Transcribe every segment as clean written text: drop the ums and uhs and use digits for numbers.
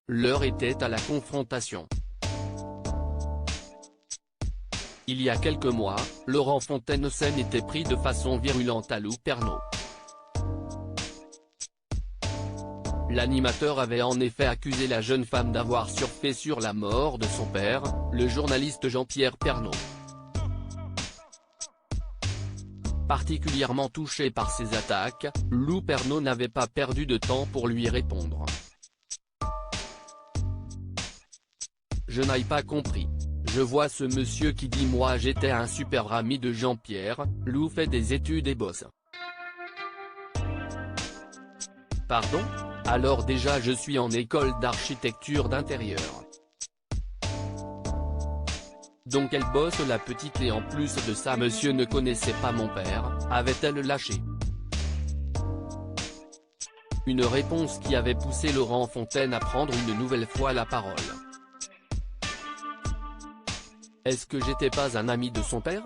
L'heure était à la confrontation. Il y a quelques mois, Laurent Fontaine s'en était pris de façon virulente à Lou Pernaut. L'animateur avait en effet accusé la jeune femme d'avoir surfé sur la mort de son père, le journaliste Jean-Pierre Pernaut. Particulièrement touché par ces attaques, Lou Pernaut n'avait pas perdu de temps pour lui répondre. Je n'ai pas compris. Je vois ce monsieur qui dit moi j'étais un super ami de Jean-Pierre, Lou fait des études et bosse. Pardon? Alors déjà je suis en école d'architecture d'intérieur. Donc elle bosse la petite et en plus de ça monsieur ne connaissait pas mon père, avait-elle lâché. Une réponse qui avait poussé Laurent Fontaine à prendre une nouvelle fois la parole. Est-ce que j'étais pas un ami de son père?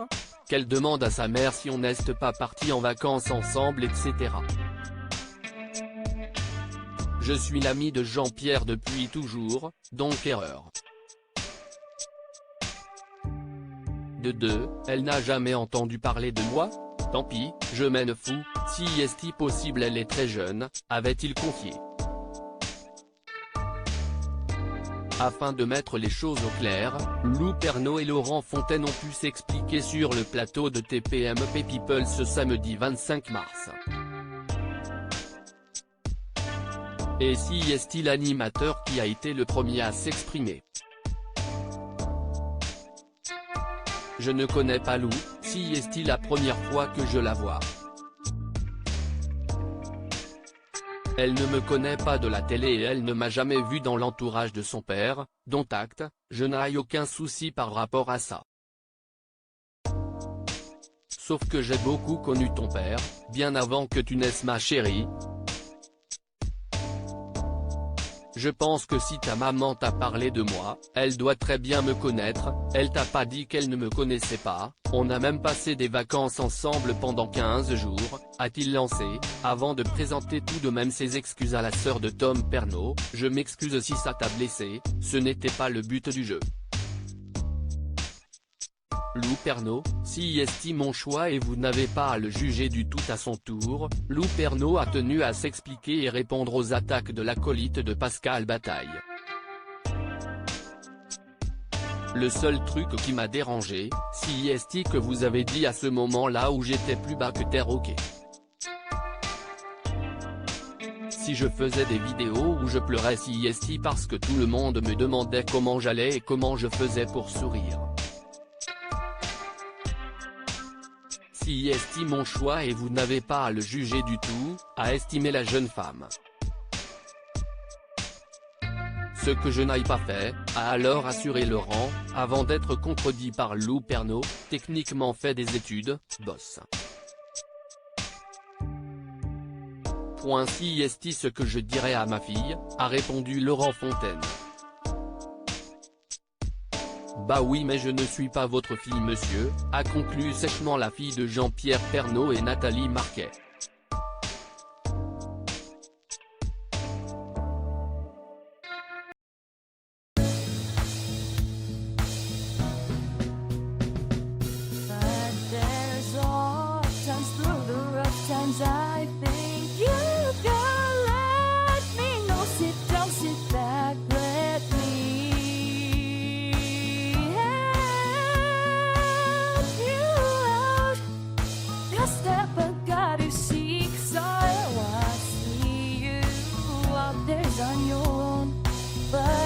Qu'elle demande à sa mère si on n'est pas parti en vacances ensemble etc. Je suis l'ami de Jean-Pierre depuis toujours, donc erreur. De deux, elle n'a jamais entendu parler de moi? Tant pis, je m'en fous, si est-il possible elle est très jeune, avait-il confié. Afin de mettre les choses au clair, Lou Pernaut et Laurent Fontaine ont pu s'expliquer sur le plateau de TPMP People ce samedi 25 mars. Et si est-il l'animateur qui a été le premier à s'exprimer. Je ne connais pas Lou, si est-il la première fois que je la vois. Elle ne me connaît pas de la télé et elle ne m'a jamais vu dans l'entourage de son père, dont acte, je n'ai aucun souci par rapport à ça. Sauf que j'ai beaucoup connu ton père, bien avant que tu naisses ma chérie. Je pense que si ta maman t'a parlé de moi, elle doit très bien me connaître, elle t'a pas dit qu'elle ne me connaissait pas, on a même passé des vacances ensemble pendant 15 jours, a-t-il lancé, avant de présenter tout de même ses excuses à la sœur de Tom Pernaut, je m'excuse si ça t'a blessé, ce n'était pas le but du jeu. Lou Pernaut, si est mon choix et vous n'avez pas à le juger du tout à son tour, Lou Pernaut a tenu à s'expliquer et répondre aux attaques de l'acolyte de Pascal Bataille. Le seul truc qui m'a dérangé, si est que vous avez dit à ce moment-là où j'étais plus bas que terre ok. Si je faisais des vidéos où je pleurais si est parce que tout le monde me demandait comment j'allais et comment je faisais pour sourire. Si est mon choix et vous n'avez pas à le juger du tout, à estimer la jeune femme. Ce que je n'ai pas fait, a alors assuré Laurent, avant d'être contredit par Lou Pernaut, techniquement fait des études, boss. Point si est ce que je dirais à ma fille, a répondu Laurent Fontaine. Bah oui mais je ne suis pas votre fille monsieur, a conclu sèchement la fille de Jean-Pierre Pernaut et Nathalie Marquet. But